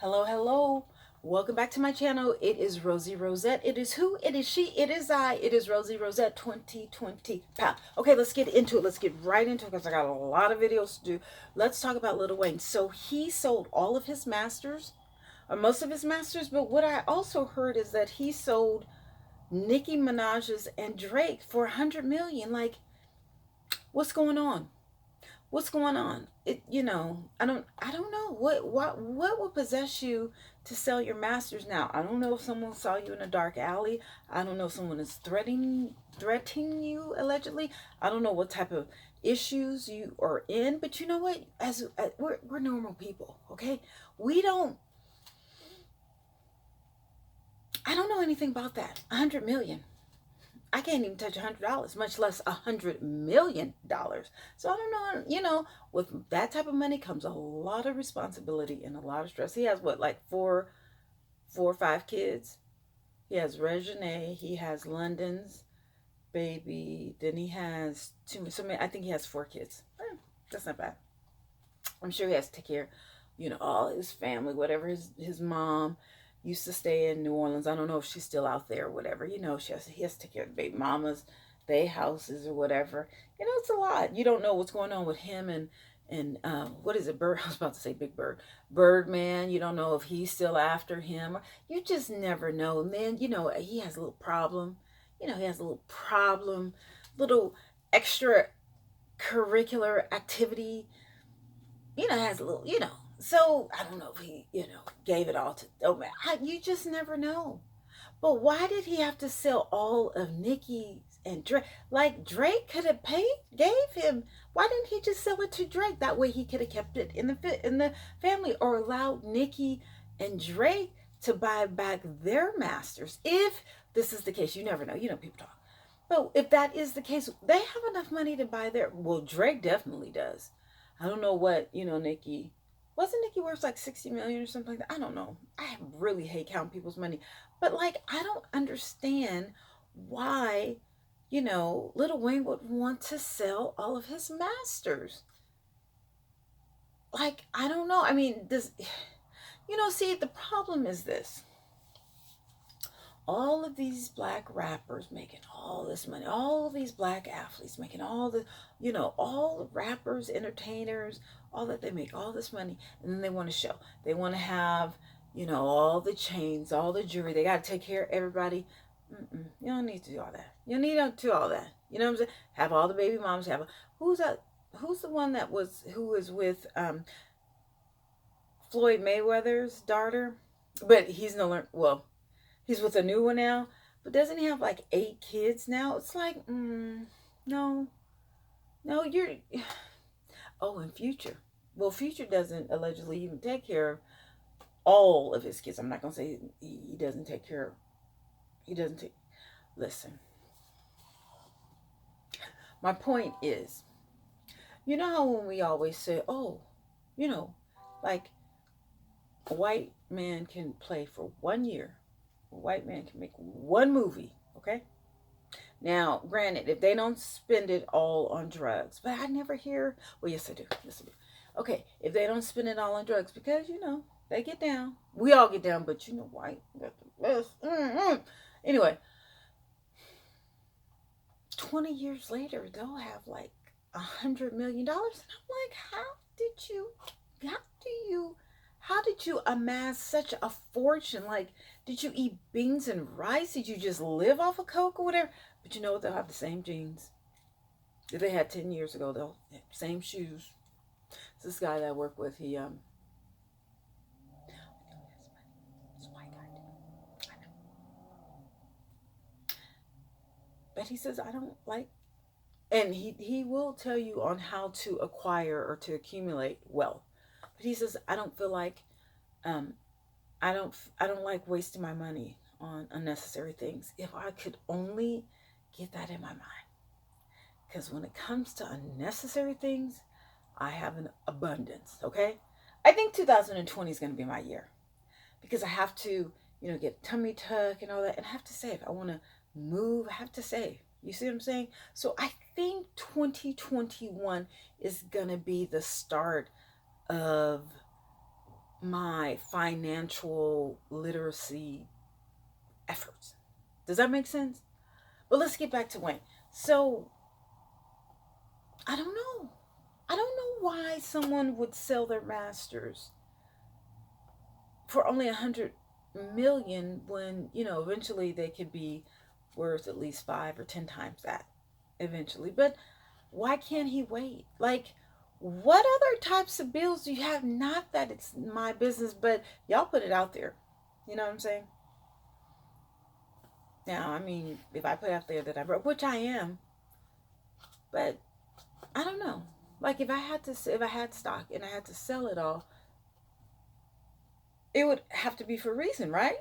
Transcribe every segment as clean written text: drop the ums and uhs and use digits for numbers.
Hello, hello. Welcome back to my channel. It is Rosie Rosette. It is who? It is she. It is I. It is Rosie Rosette 2020. Pow. Okay, let's get into it. Let's get right into it because I got a lot of videos to do. Let's talk about Lil Wayne. So he sold all of his masters, or most of his masters, but what I also heard is that he sold Nicki Minaj's and Drake for 100 million. Like, what's going on? What's going on? I don't know what would possess you to sell your masters now. I don't know if someone saw you in a dark alley. I don't know if someone is threatening you allegedly. I don't know what type of issues you are in, but you know what? As we're normal people, okay? We don't I don't know anything about that. 100 million. I can't even touch $100, much less $100 million. So I don't know, with that type of money comes a lot of responsibility and a lot of stress. He has what, like four or five kids. He has Regine, he has London's baby, then he has two. So I think he has four kids. That's not bad. I'm sure he has to take care, all his family, whatever his mom used to stay in New Orleans. I don't know if she's still out there or whatever. He has to take care of the baby mamas, they houses or whatever. It's a lot. You don't know what's going on with him and what is it? Bird. I was about to say Big Bird, Birdman. You don't know if he's still after him. You just never know. And then he has a little problem. He has a little problem, little extra curricular activity, has a little, So I don't know if he, gave it all to, oh man, you just never know. But why did he have to sell all of Nicki and Drake? Like Drake could have gave him. Why didn't he just sell it to Drake? That way he could have kept it in the family, or allowed Nicki and Drake to buy back their masters. If this is the case, you never know. People talk. But if that is the case, they have enough money to buy their. Well, Drake definitely does. I don't know what Nicki. Wasn't Nicki worth like 60 million or something like that? I don't know. I really hate counting people's money. But like, I don't understand why, Lil Wayne would want to sell all of his masters. Like, I don't know. I mean, see, the problem is this. All of these black rappers making all this money, all of these black athletes making all the, all the rappers, entertainers, all that, they make all this money, and then they want to show. They want to have, all the chains, all the jewelry. They got to take care of everybody. You don't need to do all that. You don't need to do all that. You know what I'm saying? Have all the baby moms. Who's that? Who's the one who is with Floyd Mayweather's daughter? But he's well, he's with a new one now, but doesn't he have like 8 kids now? It's like, no, you're. Oh, and Future. Well, Future doesn't allegedly even take care of all of his kids. I'm not gonna say he doesn't take care of. He doesn't take. Listen, my point is, how when we always say, oh, like a white man can play for 1 year. A white man can make one movie, okay? Now, granted, if they don't spend it all on drugs, but I never hear, well, yes, I do. Yes, I do. Okay, if they don't spend it all on drugs, because, they get down. We all get down, but white got the best. Anyway, 20 years later, they'll have like $100 million. And I'm like, how did you amass such a fortune? Like, did you eat beans and rice? Did you just live off of coke or whatever? But you know what? They'll have the same jeans that they had 10 years ago. They'll have same shoes. This guy that I work with, he this white guy, I know. But he says, I don't like, and he will tell you on how to acquire or to accumulate wealth. But he says, I don't feel like I don't like wasting my money on unnecessary things. If I could only get that in my mind. Because when it comes to unnecessary things, I have an abundance, okay? I think 2020 is going to be my year. Because I have to, get tummy tuck and all that. And I have to save. I want to move. I have to save. You see what I'm saying? So I think 2021 is going to be the start of my financial literacy efforts. Does that make sense? But let's get back to Wayne. So I don't know. I don't know why someone would sell their masters for only 100 million when, eventually they could be worth at least 5 or 10 times that eventually. But why can't he wait? Like, what other types of bills do you have? Not that it's my business, but y'all put it out there. You know what I'm saying? Now, I mean, if I put out there that I broke, which I am, but I don't know. Like, if I had stock and I had to sell it all, it would have to be for a reason, right?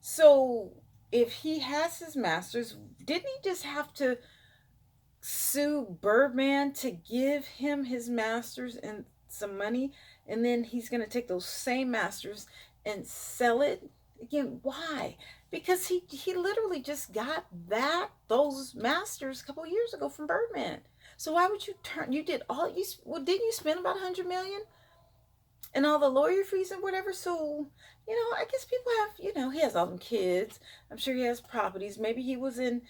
So if he has his masters, didn't he just have to sue Birdman to give him his masters and some money, and then he's going to take those same masters and sell it again? Why? Because he literally just got those masters a couple years ago from Birdman. So why would you did all you well, didn't you spend about 100 million and all the lawyer fees and whatever? So I guess people have, he has all them kids. I'm sure he has properties. Maybe he was in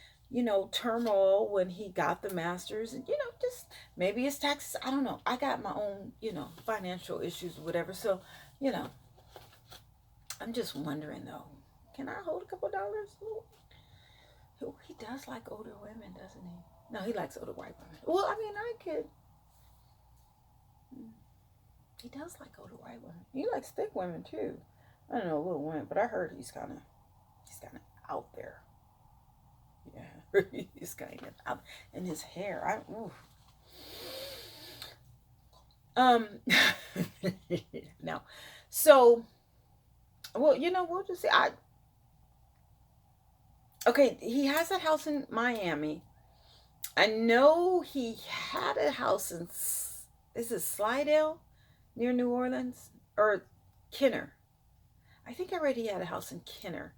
turmoil when he got the masters, and just maybe his taxes. I don't know. I got my own financial issues, whatever. So I'm just wondering though, can I hold a couple dollars? Ooh, he does like older women, doesn't he? No, he likes older white women. Well, I mean, I could. He does like older white women. He likes thick women too. I don't know Lil Wayne, but I heard he's kind of out there. Yeah, he's kind of out. And his hair, no. So, well, we'll just see. Okay, he has a house in Miami. I know he had a house in, is it Slidell near New Orleans or Kenner? I think I read he had a house in Kenner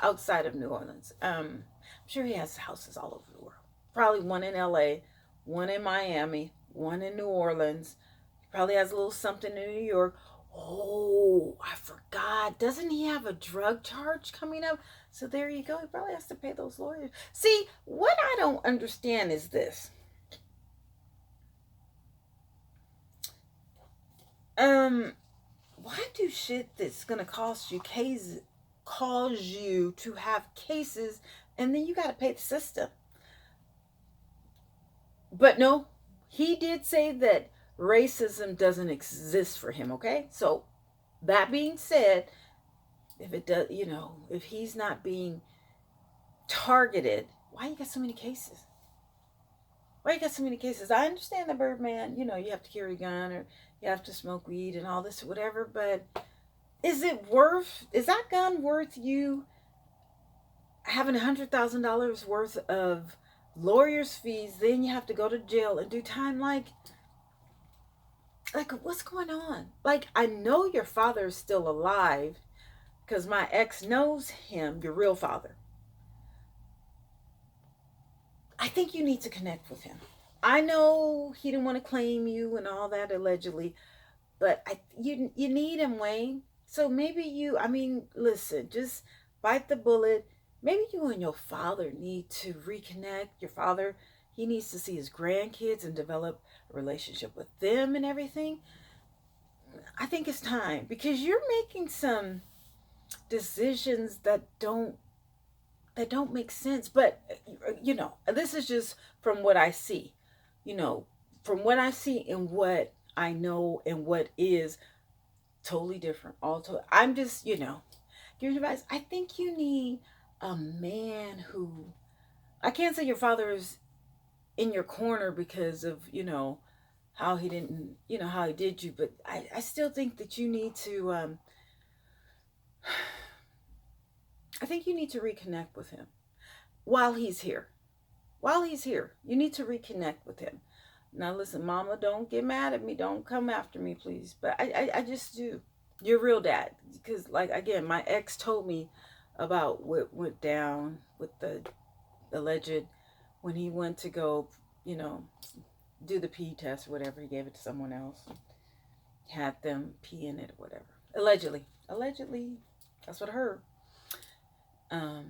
outside of New Orleans. I'm sure he has houses all over the world. Probably one in LA, one in Miami, one in New Orleans. He probably has a little something in New York. Oh, I forgot. Doesn't he have a drug charge coming up? So there you go. He probably has to pay those lawyers. See, what I don't understand is this. Why do shit that's gonna cost you cause you to have cases, and then you gotta pay the system? But no, he did say that racism doesn't exist for him, okay? So that being said, if it does, if he's not being targeted, why you got so many cases? Why you got so many cases? I understand the Birdman, you have to carry a gun or you have to smoke weed and all this or whatever, but is that gun worth you having $100,000 worth of lawyer's fees? Then you have to go to jail and do time. Like what's going on? Like, I know your father is still alive because my ex knows him, your real father. I think you need to connect with him. I know he didn't want to claim you and all that allegedly, but you need him, Wayne. So maybe listen, just bite the bullet. Maybe you and your father need to reconnect. Your father, he needs to see his grandkids and develop a relationship with them and everything. I think it's time, because you're making some decisions that don't make sense. But this is just from what I see. From what I see and what I know and what is totally different. I'm just, giving advice. I think you need a man who, I can't say your father is in your corner because of, how he didn't, how he did you, but I still think that you need to, I think you need to reconnect with him while he's here. While he's here, you need to reconnect with him. Now, listen, Mama, don't get mad at me. Don't come after me, please. But I just do. Your real dad. Because, like, again, my ex told me about what went down with the alleged, when he went to go, do the pee test or whatever. He gave it to someone else. Had them pee in it or whatever. Allegedly. Allegedly. That's what I heard. Um,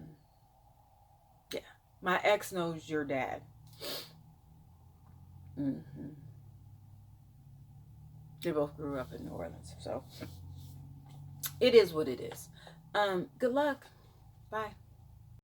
yeah. My ex knows your dad. Hmm. They both grew up in New Orleans. So it is what it is. Good luck. Bye.